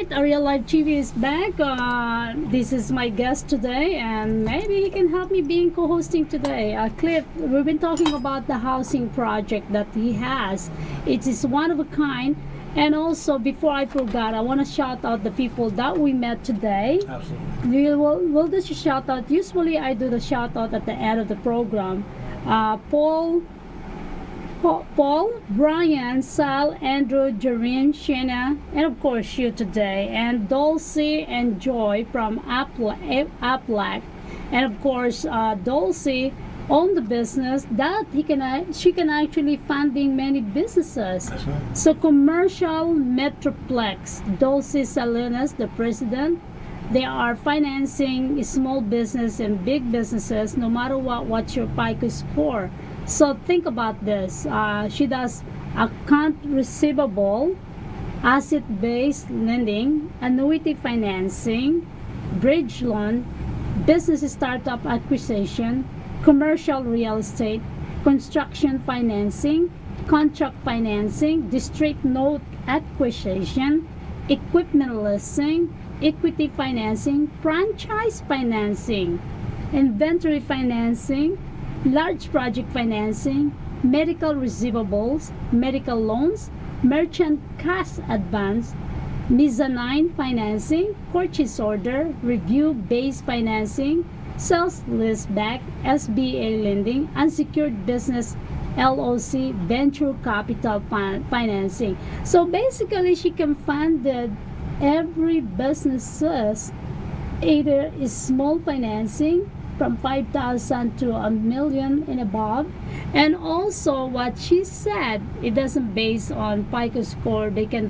right, Arielle Live TV is back. This is my guest today, and maybe he can help me being co-hosting today. Cliff, we've been talking about the housing project that he has. It is one of a kind. And also, before I forgot, I want to shout out the people that we met today. Absolutely. We'll do a shout out. Usually, I do the shout out at the end of the program. Paul, Brian, Sal, Andrew, Jareen, Shana, and of course you today, and Dulcie and Joy from Aplac, and of course Dulcie own the business that she can actually funding many businesses. That's right. So commercial Metroplex, Dulcie Salinas, the president. They are financing small business and big businesses, no matter what's your FICO score. So think about this. She does account receivable, asset-based lending, annuity financing, bridge loan, business startup acquisition, commercial real estate, construction financing, contract financing, district note acquisition, equipment leasing, equity financing, franchise financing, inventory financing, large project financing, medical receivables, medical loans, merchant cash advance, mezzanine financing, purchase order, review-based financing, sales leaseback, SBA lending, unsecured business LOC, venture capital financing. So basically, she can fund every businesses, either is small financing from 5,000 to $1 million and above. And also what she said, it doesn't base on FICO score. They can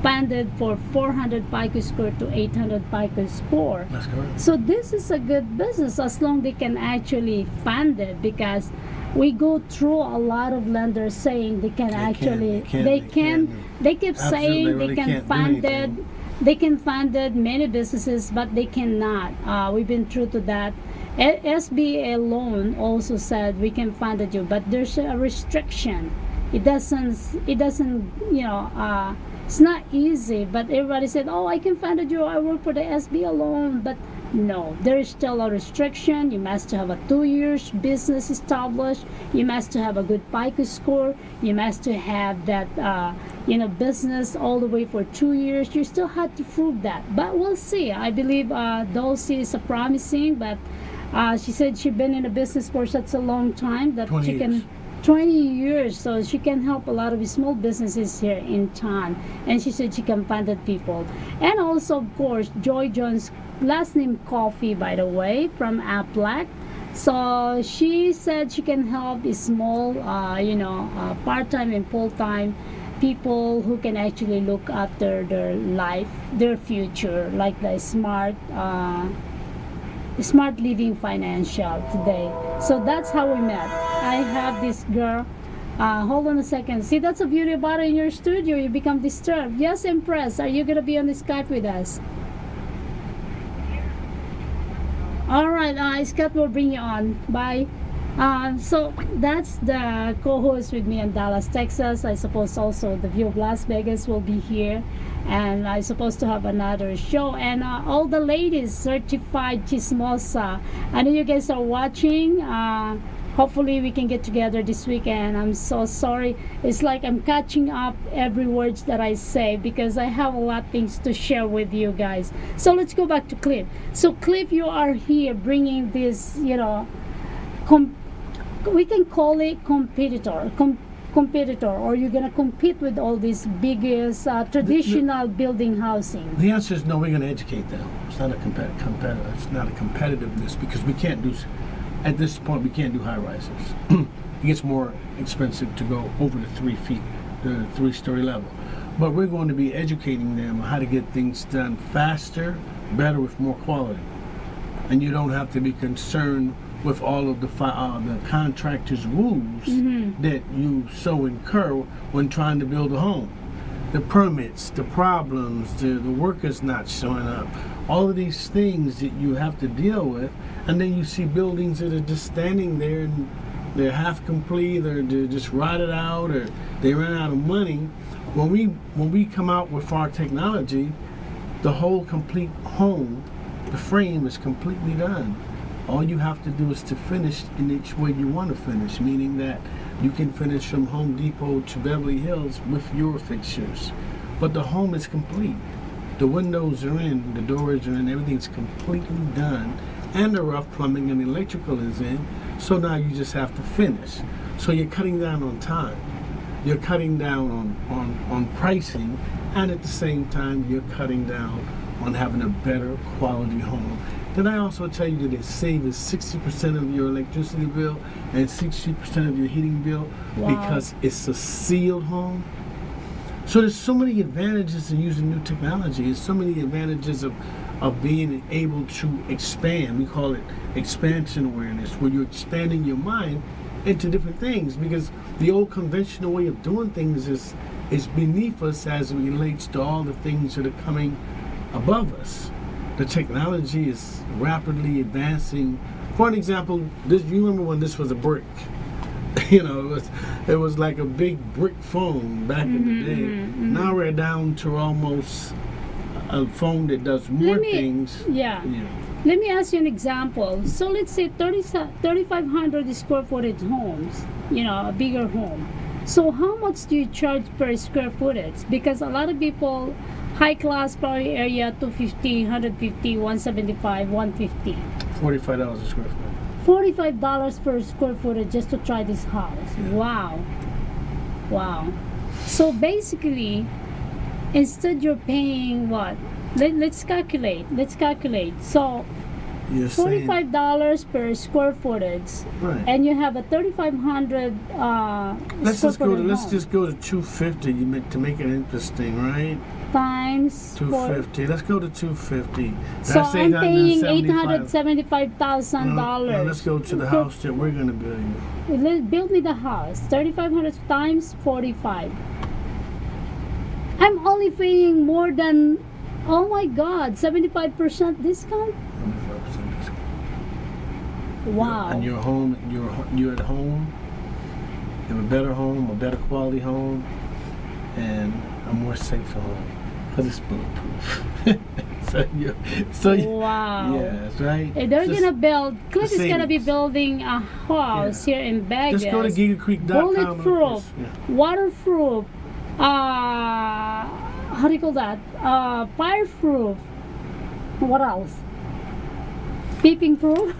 fund it for 400 FICO score to 800 FICO score. That's correct. So this is a good business as long they can actually fund it, because we go through a lot of lenders saying they keep saying they can fund it. They can fund it, many businesses, but they cannot. We've been through to that. SBA loan also said we can fund it, but there's a restriction. It doesn't, it's not easy, but everybody said, oh, I can fund it, I work for the SBA loan, but no, there is still a restriction. You must have a 2 years business established. You must have a good FICO score. You must have that, business all the way for 2 years. You still have to prove that. But we'll see. I believe Dulcie is promising, but she said she's been in the business for such a long time that 20 she years. can. 20 years, so she can help a lot of small businesses here in town, and she said she can fund the people. And also, of course, Joy Jones, last name Coffee, by the way, from Aplac. So she said she can help small, part-time and full-time people who can actually look after their life, their future, like the smart living financial today. So that's how we met. I have this girl. Hold on a second. See, that's a beauty about it in your studio. You become disturbed. Yes, Empress. Are you gonna be on the Skype with us? All right. Scott will bring you on. Bye. So that's the co-host with me in Dallas, Texas. I suppose also the View of Las Vegas will be here, and I supposed to have another show. And all the ladies, certified chismosa. I know you guys are watching. Hopefully we can get together this weekend. I'm so sorry. It's like I'm catching up every words that I say, because I have a lot of things to share with you guys. So let's go back to Cliff. So Cliff, you are here bringing this, we can call it competitor, or you're gonna compete with all these biggest traditional building housing. The answer is no. We're going to educate them. It's not a It's not a competitiveness, because we can't do. At this point, we can't do high rises. It gets more expensive to go over the 3 feet, the 3-story level. But we're going to be educating them on how to get things done faster, better, with more quality. And you don't have to be concerned with all of the contractor's rules that you so incur when trying to build a home. The permits, the problems, the workers not showing up, all of these things that you have to deal with. And then you see buildings that are just standing there and they're half complete, or they're just rotted out, or they ran out of money. When we come out with our technology, the whole complete home, the frame is completely done. All you have to do is to finish in each way you want to finish, meaning that you can finish from Home Depot to Beverly Hills with your fixtures. But the home is complete. The windows are in, the doors are in, everything's completely done, and the rough plumbing and electrical is in. So now you just have to finish. So you're cutting down on time. You're cutting down on pricing, and at the same time you're cutting down on having a better quality home. Did I also tell you that it saves 60% of your electricity bill and 60% of your heating bill because it's a sealed home? So there's so many advantages in using new technology. There's so many advantages of being able to expand. We call it expansion awareness, where you're expanding your mind into different things, because the old conventional way of doing things is beneath us as it relates to all the things that are coming above us. The technology is rapidly advancing. For an example, you remember when this was a brick? You know, it was like a big brick phone back in the day. Now we're down to almost a phone that does more things. Yeah. Let me ask you an example. So let's say 3,500 square footage homes, a bigger home. So how much do you charge per square footage? Because a lot of people, high class probably area, 250, 150, 175, 150. $45 a square foot. $45 per square footage just to try this house. Yeah. Wow. So basically, instead you're paying what? Let's calculate. So You're $45 per square footage, right? And you have a 3,500. Let's just go to 250. You meant to make it interesting, right? Times 250. Let's go to 250. So I'm paying $875,000. $875,000. Let's go to the house that we're gonna build you. Build me the house. 3,500 times 45. I'm only paying more than, oh my God, 75% discount. 75% discount. Wow. And your home, you're at home. You have a better home, a better quality home, and a more safer home. Because it's bulletproof. Wow. Yeah, that's right. They're gonna build. Cliff is gonna be building a house here in Vegas. Just go to GigaCreek.com. Bulletproof, waterproof. How do you call that? Fireproof. What else? Peeping proof.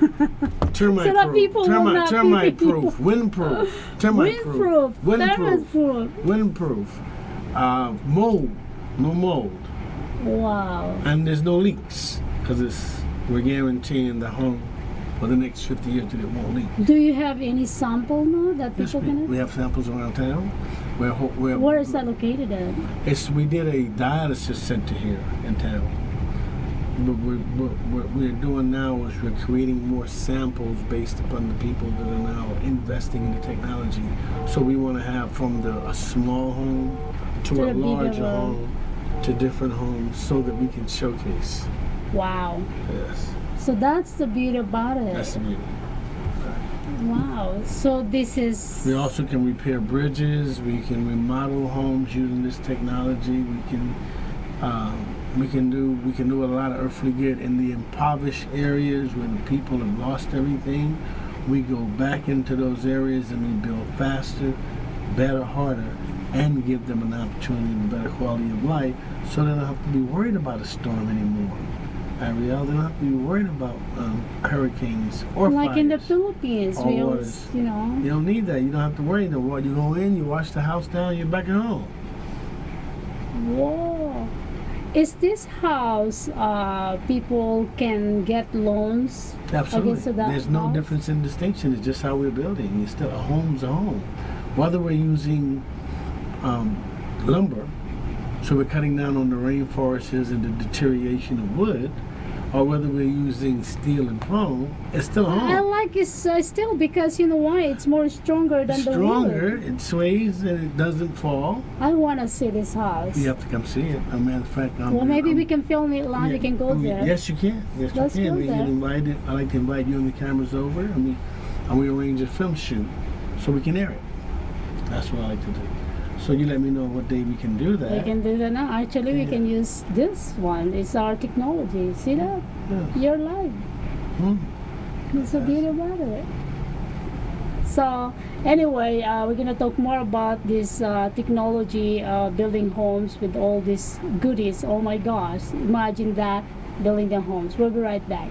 Termite so that proof. people will not termite proof. Windproof. Termite proof. Windproof. Mold. No mold. Wow. And there's no leaks, because we're guaranteeing the home for the next 50 years that it won't leak. Do you have any sample now that people can? We have samples around town. Where is that located at? We did a dialysis center here in town. What we're doing now is we're creating more samples based upon the people that are now investing in the technology. So we want to have from a small home to a larger home to different homes, so that we can showcase. Wow. Yes. So that's the beauty about it. That's the beauty. Wow. So this is. We also can repair bridges. We can remodel homes using this technology. We can do a lot of earthly good in the impoverished areas where the people have lost everything. We go back into those areas and we build faster, better, harder, and give them an opportunity and a better quality of life, so they don't have to be worried about a storm anymore. Arielle, they don't have to be worried about hurricanes or like fires, in the Philippines, we always, You don't need that. You don't have to worry. You go in, you wash the house down, you're back at home. Whoa. Is this house, people can get loans? Absolutely. There's no difference in distinction. It's just how we're building. It's still a home's a home. Whether we're using lumber, so we're cutting down on the rainforests and the deterioration of wood, or whether we're using steel and foam, it's still a home. I like it still, because you know why? It's more stronger than the wood. Stronger, it sways and it doesn't fall. I want to see this house. You have to come see it. As a matter of fact, maybe we can film it live. We can go there. Yes, you can. Yes, Let's you can. go We there. get invited. I like to invite you and the cameras over, and we arrange a film shoot so we can air it. That's what I like to do. So you let me know what day we can do that. We can do that now. Actually, we Yeah. can use this one. It's our technology. See that? Yeah. You're live. Hmm. That's the beauty about it. So anyway, we're gonna talk more about this technology, building homes with all these goodies. Oh my gosh! Imagine that, building the homes. We'll be right back.